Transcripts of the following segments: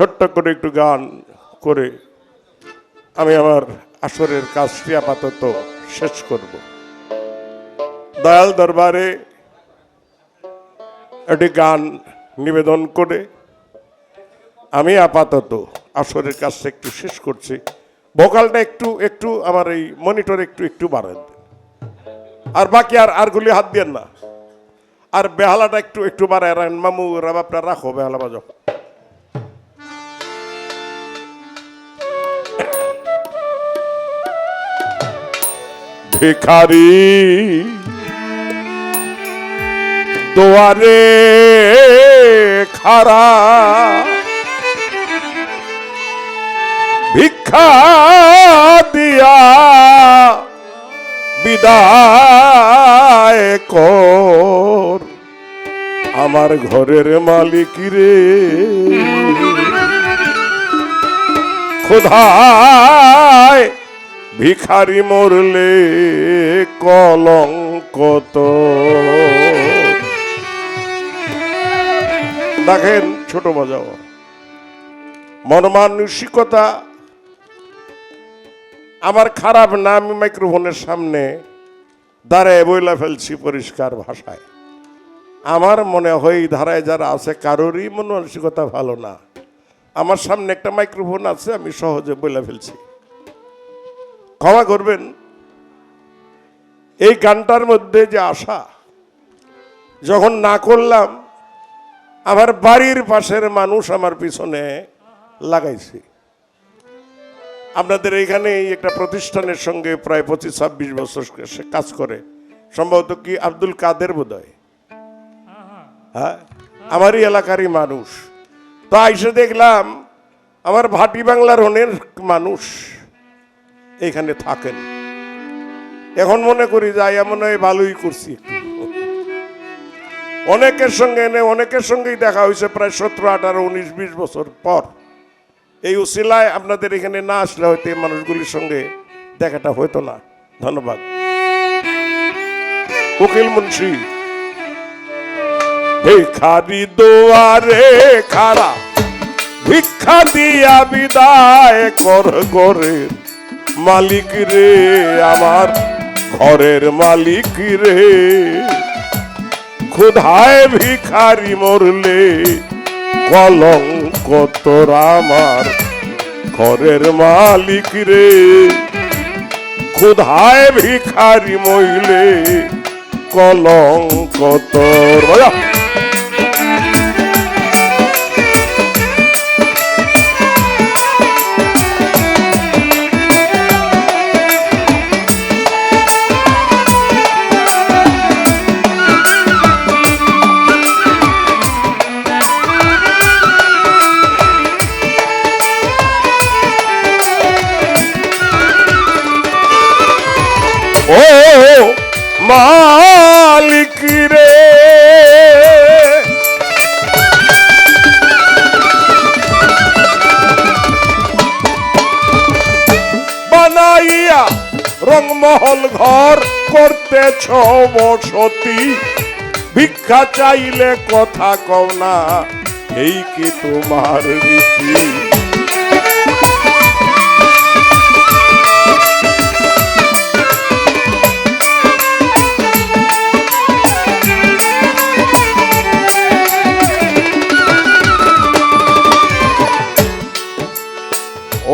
ছোট্ট করে একটু গান করে আমি আমার আসরের কাজটি আপাতত শেষ করব। দয়াল দরবারে একটি গান নিবেদন করে আমি আপাতত আসরের কাজটা একটু শেষ করছি। ভোকালটা একটু একটু আমার এই মনিটর একটু একটু বাড়ান, আর বাকি আরগুলি হাত দিয়ে না, আর বেহালাটা একটু একটু বাড়ায় রাখেন। মামু আপনার রাখো বেহালা বাজাও। ভিখারি দুয়ারে খাড়া ভিক্ষা দিয়া বিদায় কর আমার ঘরের মালিক রে। খোদায় ভিখারি মরলে কলঙ্ক তো। দেখেন ছোট বাজাও, মনমানসিকতা আমার খারাপ না, আমি মাইক্রোফোনের সামনে দাঁড়ায় বইলা ফেলছি পরিষ্কার ভাষায়। আমার মনে হয় ধারায় যারা আছে কারোরই মন মানসিকতা ভালো না। আমার সামনে একটা মাইক্রোফোন আছে, আমি সহজে বইলা ফেলছি, ক্ষমা করবেন। এই গানটার মধ্যে যে আশা যখন না করলাম, আমার বাড়ির পাশের মানুষ আমার পিছনে লাগাইছে। আপনাদের এইখানে একটা প্রতিষ্ঠানের সঙ্গে প্রায় 25-26 বছর সে কাজ করে, সম্ভবত কি আব্দুল কাদের বোধহয়, হ্যাঁ আমারই এলাকারই মানুষ। তো আইসে দেখলাম আমার ভাটি বাংলার অনেক মানুষ এইখানে থাকেন। এখন মনে করি যাই মনে হয় ভালোই করছি। অনেকের সঙ্গে অনেকের সঙ্গেই দেখা হয়েছে প্রায় 17, 18, 19, 20 বছর পর। এই উসিলায় আপনাদের এখানে না আসলে হয়তো এই মানুষগুলির সঙ্গে দেখাটা হইতো না। ধন্যবাদ। উকিল মুন্সি ভিখারি দুয়ারে খাড়া ভিক্ষা দিয়া বিদায় কর ঘরের মালিক রে, আমার ঘরের মালিক রে। ক্ষুধায় ভিখারি মরলে কলঙ্ক তোর আমার ঘরের মালিক রে। ক্ষুধায় ভিখারি মরলে কলঙ্ক তোর। ও মালিক রে, বানাইয়া রংমহল ঘর করতেছ বসতি, ভিক্ষা চাইলে কথা কও না, এই কি তোমার রীতি?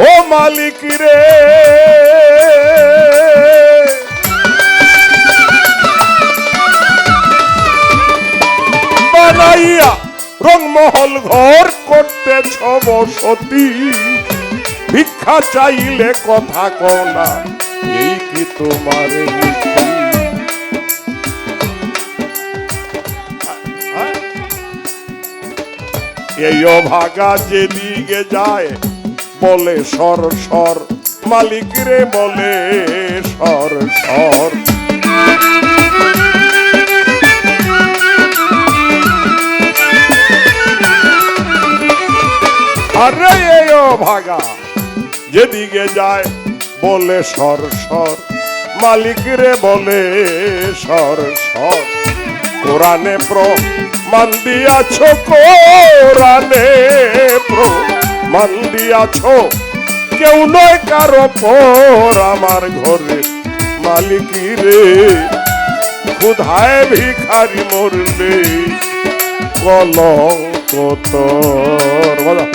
ও মালিক রে, বানাইয়া রংমহল ঘর করতেছ বসতি, ভিক্ষা চাইলে কথা কও না, এই কি তোমার নীতি? এই অভাগা যেদিকে যায় বলে সর সর, মালিক রে বলে সর সর। আরে এই অভাগা যেদিকে যায় বলে সর সর, মালিক রে বলে সর সর। কোরআনে প্রমাণ দিয়াছ, কোরআনে মান দিয়াছ কেউ নয় কারো পর আমার ঘরে মালিকি রে ক্ষুধায় ভিখারি মরলে কলঙ্ক তোর বলো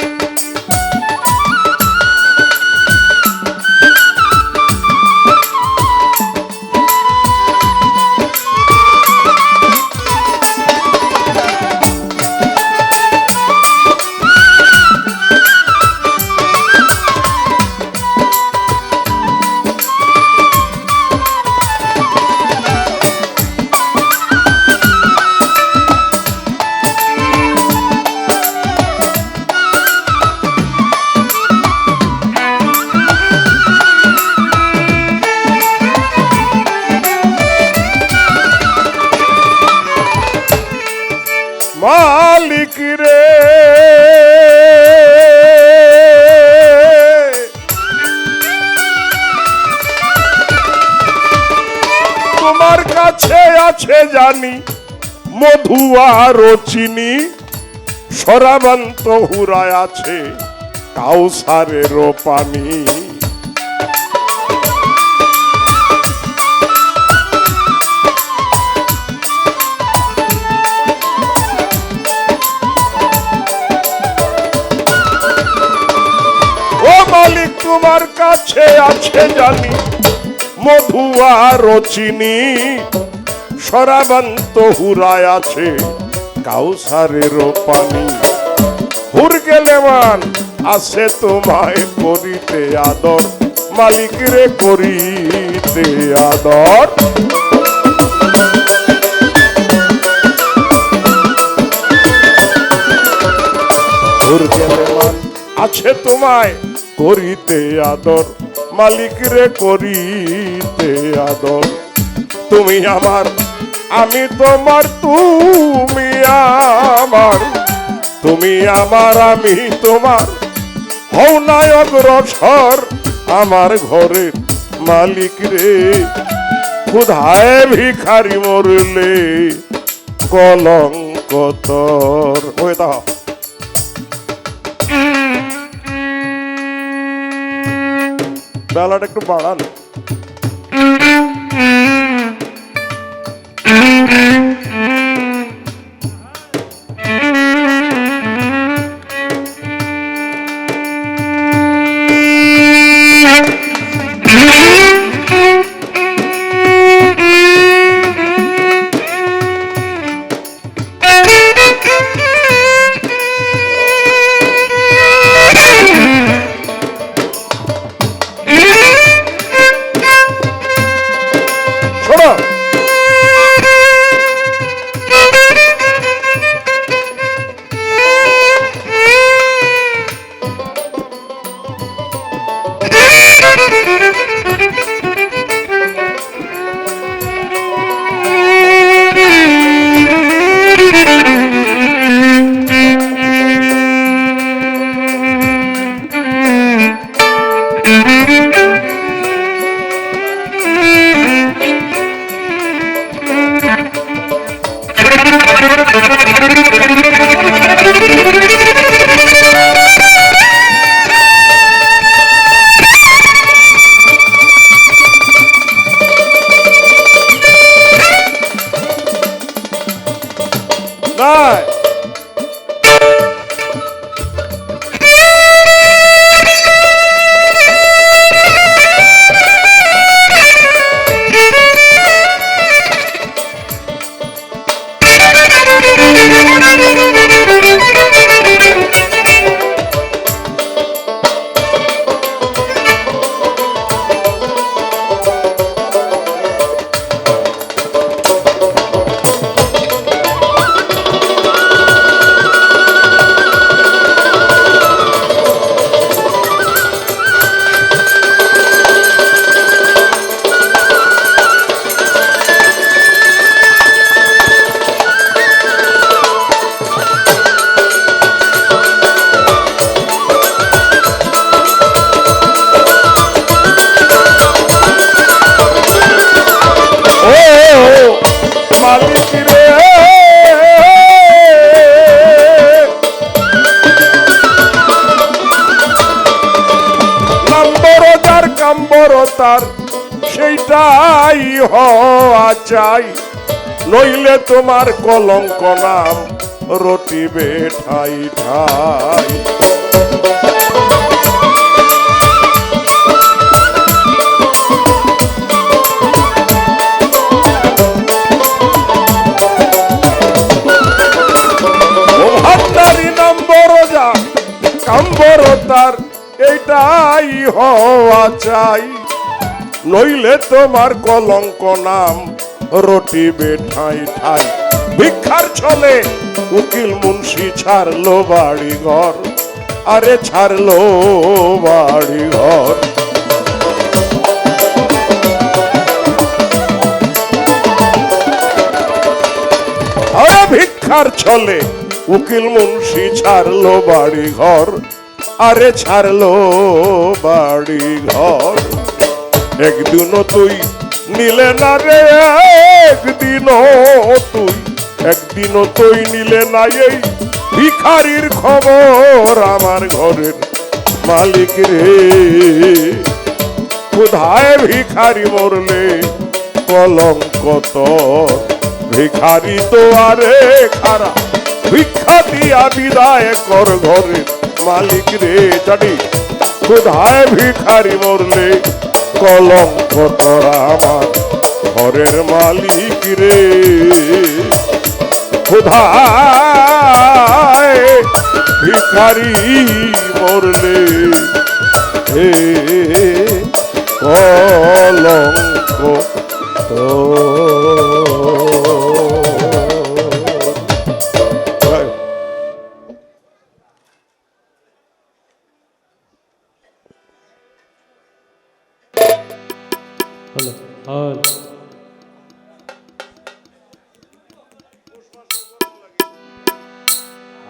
মালিক রে তোমার কাছে আছে জানি মধু আর চিনি সরাবান্ত হুরায় আছে কাউসারের পানি মালিক তোমার কাছে আছে জানি মধু আর চিনি সরাবান্ত হুরায় আছে কাউসারের পানি হুর গেলে মান আছে তোমায় করিতে আদর মালিক রে করিতে আদর হুর গেলে মান আছে তোমায় করিতে আদর মালিক রে করিতে আদর তুমি আমার আমি তোমার তুমি আমার তুমি আমার আমি তোমার হও না অগ্রসর আমার ঘরের মালিক রে ক্ষুধায় ভিখারি মরলে কলঙ্ক তোর ওই দাও বেলাটা একটু বাড়ান নাই হওয়া চাই, নইলে তোমার কলঙ্ক নাম রটিবে ঠাই ঠাই। কাম্বরতার এইটাই হওয়া চাই, নইলে তোমার কলঙ্ক নাম রটিবে ঠাই ঠাই। ভিক্ষার ছলে উকিল মুন্সি ছাড়লো বাড়ি ঘর, আরে ছাড়লো বাড়ি ঘর। আরে ভিক্ষার ছলে উকিল মুন্সি ছাড়লো বাড়ি ঘর, আরে ছাড়লো বাড়ি ঘর। একদিনও তুই নিলে না রে, একদিনও তুই নিলে না এই ভিখারির খবর আমার ঘরের মালিক রে। কোথায় ভিখারি মরলে কলঙ্ক তোর, ভিখারি তো আরে খারাপ, ভিক্ষা দিয়া বিদায় কর ঘরের মালিক রে। জানি কোথায় ভিখারি মরলে কলঙ্ক তোরা আমার ঘরের মালিক রে। কোথায় ভিখারি মরলে হে কলঙ্ক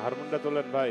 হারমোনিয়ামটা তোলেন ভাই।